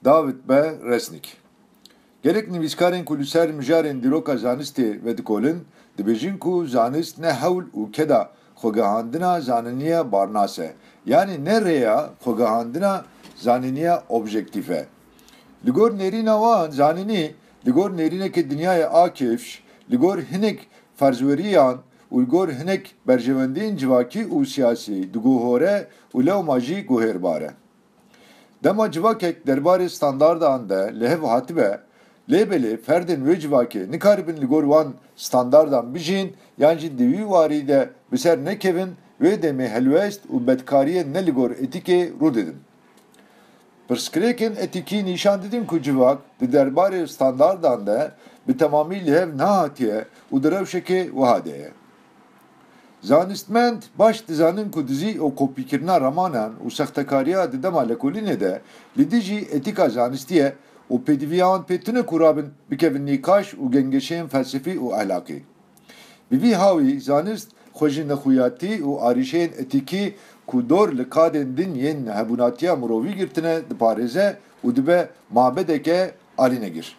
David B. Resnik. Gelek nivîskarên ku li ser mijarên dîroka zanistê vedikolin, dibêjin ku zanist ne hewl û keda xwegihandina zanîniya barnas e, yanî ne rêya xwegihandina zanîniya objektif e. Li gor nêrîna wan zanînî, li gor nêrînekê dinyayê a kêfş, li gor hinek ferzweriyan û li gor hinek berjewendiyên civakî û siyasî diguhore û lewma jî guhêrbar e. Dema civakek derbarê standardan de li hev hatibe, lêbelê ferdên wê civakê nikaribin li gor wan standardan bijîn yan jî di wî warî de bi ser nekevin wê demê helwest û bedkariyê ne li gor etîkê rû didin. Pirsgirêkên etîkî nîşan didin ku civak di derbarê standardan de bi temamî li hev nehatiye û di rewşekê wiha de ye. Zanistmend baş dizanin ku dizî û kopîkirina ramanan û sextekariya di dema lekolînê de li dijî etîka zanistî û pêdiviya wan pê tune ku rabin bikevin nîqaş û gengeşeyên felsefî û ahlakî. Bi vî hawî zanist xwe ji nexwiyatî û arîşeyên etîkî ku dor li kadên din yên hebûnatiya mirovî girtine diparêze û dibe mabedeke alînegir.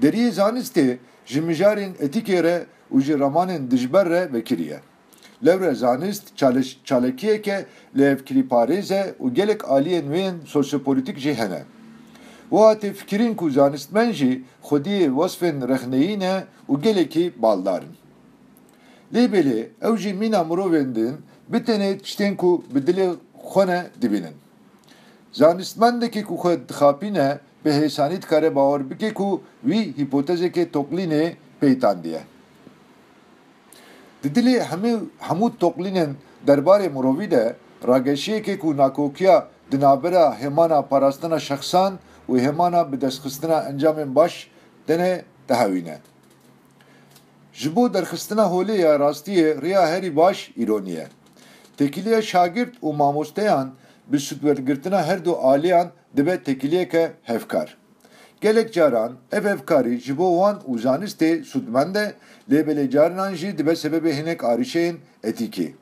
Deriyê zanistê ji mijarên etîkê re û ji ramanên dijber re vekiriye. Lewre zanist çalekiyeke li hevkirîparêz e û gelek aliyên wê yên sosyopolitîk jî hene. Wiha tê fikirîn ku zanistmen jî xwediyê wesfên rexneyî ne û gelekî baldarin. Lêbelê ew jî mîna mirovên din bi tenê tiştên ku bi dilê xwe ne dibînin. Zanistmendekî ku xwe dixapîne bi hêsanî dikare bawer bike ku wî hîpotezekê toklînê peytandiye. Di dilê hemû toklînên derbarê mirovî de rageşiyekê ku nakokiya di navbera hêmana parastina şexsan û hêmana bi destxistina encamên baş tene dihewîne. Ji bo derxistina holê ya rastiyê rêya herî baş îroniye. Tekiliya şagirt û mamosteyan bi sûdwergirtina her du aliyan dibe tekiliyeke hevkar. Gelek caran ev hevkarî ji bo wan û zanistê sûdmend e, lêbelê carinan jî dibe sebebê hinek arîşeyên etîkî.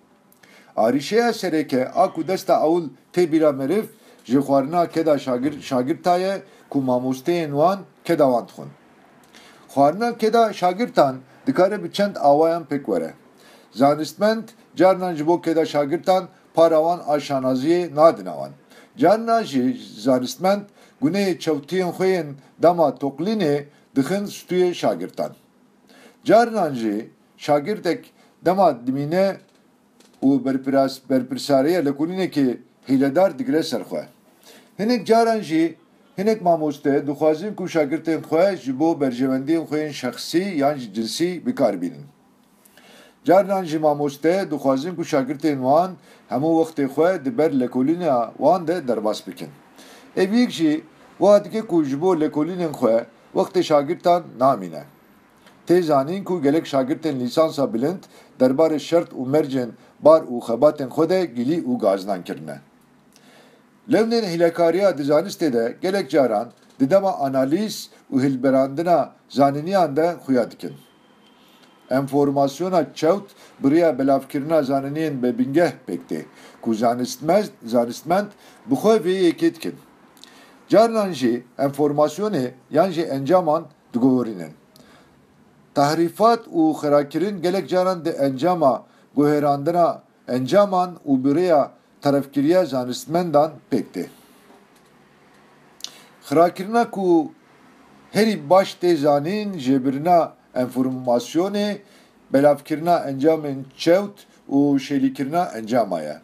Arîşeya sereke a ku desta ewil tê bîra meriv ji xwarina keda şagirta ye ku mamosteyên wan keda wan dixwin. Xwarina keda şagirtan dikare bi çend awayan pêk were. Zanistmend carinan ji bo keda şagirtan para wan a şanaziyê nadine wan. Carinan jî zanistmend guneyê çewtiyên xwe yên dema toklînê dixin stûyê şagirtan. Carinan jî şagirtek dema dimîne û berpirsariya lekolînekê hîledar digire ser xwe. Hinek caran jî hinek mamoste dixwazin ku şagirtên xwe ji bo berjewendiyên xwe yên şexsî yan jî cinsî bikarbînin. Carinan jî mamoste dixwazin ku şagirtên wan hemû wextê xwe di ber lekolîna wan de derbas bikin. Ev yek jî wiha dike ku ji bo lekolînên xwe wextê şagirtan namîne. Tê zanîn ku gelek şagirtên lîsansa bilind derbarê şert û mercên bar û xebatên xwe de gilî û gazdan kirine. Lewneên hîlekariya di zanistê de gelek caran di dema analîz û hilberandina zanîniyan de xuya dikin. Enformasyona çewt biriya belavkirina zanîniyên bebingeh pêk tê ku zanistmend bi xwe vê yekê dikin. Carinan jî enformasyonê yan jî encaman digovorînin. Tahrîfat û xirakirin gelek caran di encama guhêrandina encaman û biriya tarafkiriya zanistmendan pêk tê. Xirakirina ku herî baş tê zanîn jêbirina enformasyonê, belavkirina encamên çewt û şêlîkirina encama ye.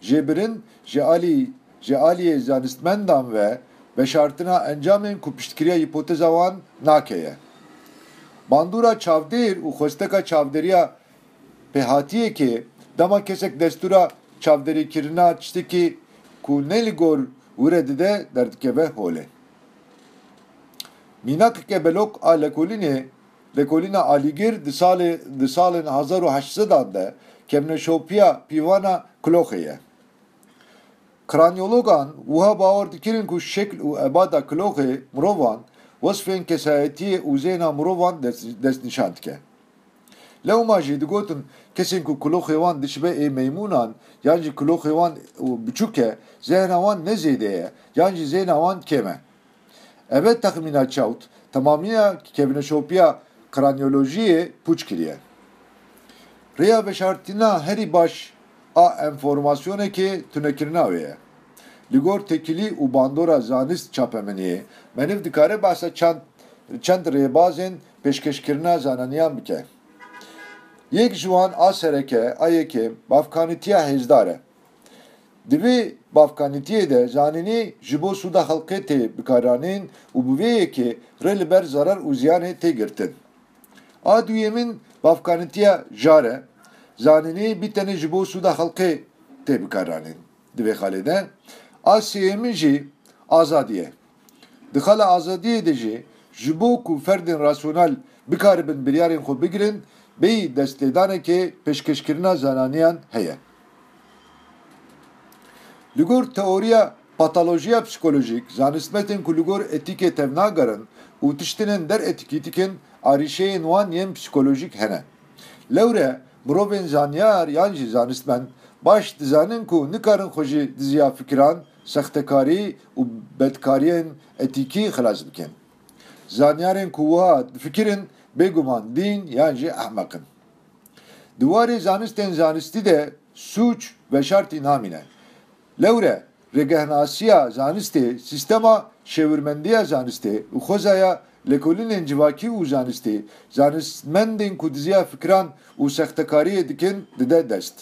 Jêbirin ji aliyê zanistmendan ve veşartina encamên ku piştkiriya hîpoteza wan nake ye. Bandûra çavdêr û xwesteka çavdêriya pêhatiyekê dema kesek destûra çavderîkirina tiştekî ku ne li gor wî dide derdikeve holê. Mînakeke belok a lekolîna alîgir di salên 1800 de kevneşopiya pîvana Kloxê ye. Kranyologan wiha bawer dikirin ku şekl û ebada Kloxê mirovan wesfên kesayetiyê û zêna mirovan destnîşan dike. Lewma jî digotin kesên ku kuloxê wan dişibe ê meymunan yan jî kuloxê wan biçûk e, zehna wan ne zêde ye, yan jî zehna wan kêm e. Evet texmîna çewt, tamamiya kevneşopiya kranyolojiyê pûç kiriye. Rêya veşartîna herî baş a enformasyonekê tunekirina wê ye. Li gor tekilî û bandora zanist çapemeniyê meniv dikare behsa çend rêbazên pêşkeşkirina zaneniyan bike. Yek ji wan a sereke a yekê bavkanîtiya hêzdar e. Di vê bavkanîtiyê de zanînî ji bo sûda xelkê tê bikaranîn û bi vê yekê rê li ber zarar û ziyanê tê girtin. A duyêmin bavkanîtiya jar e. Zanînî bir tenê ji bo sûda xelkê tê bikaranîn. Di vê xalê de a sêyemîn jî azadî ye. Di xala azadiyê de jî ji bo ku ferdên rasyonel bikaribin biryarên xwe bigirin, bêyî destpêdanekê pêşkeşkirina zananiyan heye. Li gor teoriya patolojiya psikolojik, zanistmetên ku li gor etîkê tev nagerin û tiştînên deretîkî dikin, arîşeyên wan yên psikolojik hene. Lewre mirovên zanyar yan jî zanistmen baş dizanin ku nikarin xwe ji diziya fikiran, sextekarî û bedkariyên etîkî xilas bikin. Zanyarên ku wiha difikirin bêguman dîn yan jî ehmeqin. Di warê zanistên zanistî de sûç veşartî namîne. Lewre rêgehnasiya zanistê, sîstema şêwirmendiya zanistê û xwezaya lêkolînên civakî û zanistê, zanistmendên ku diziya fikiran û sextekariyê dikin dide dest.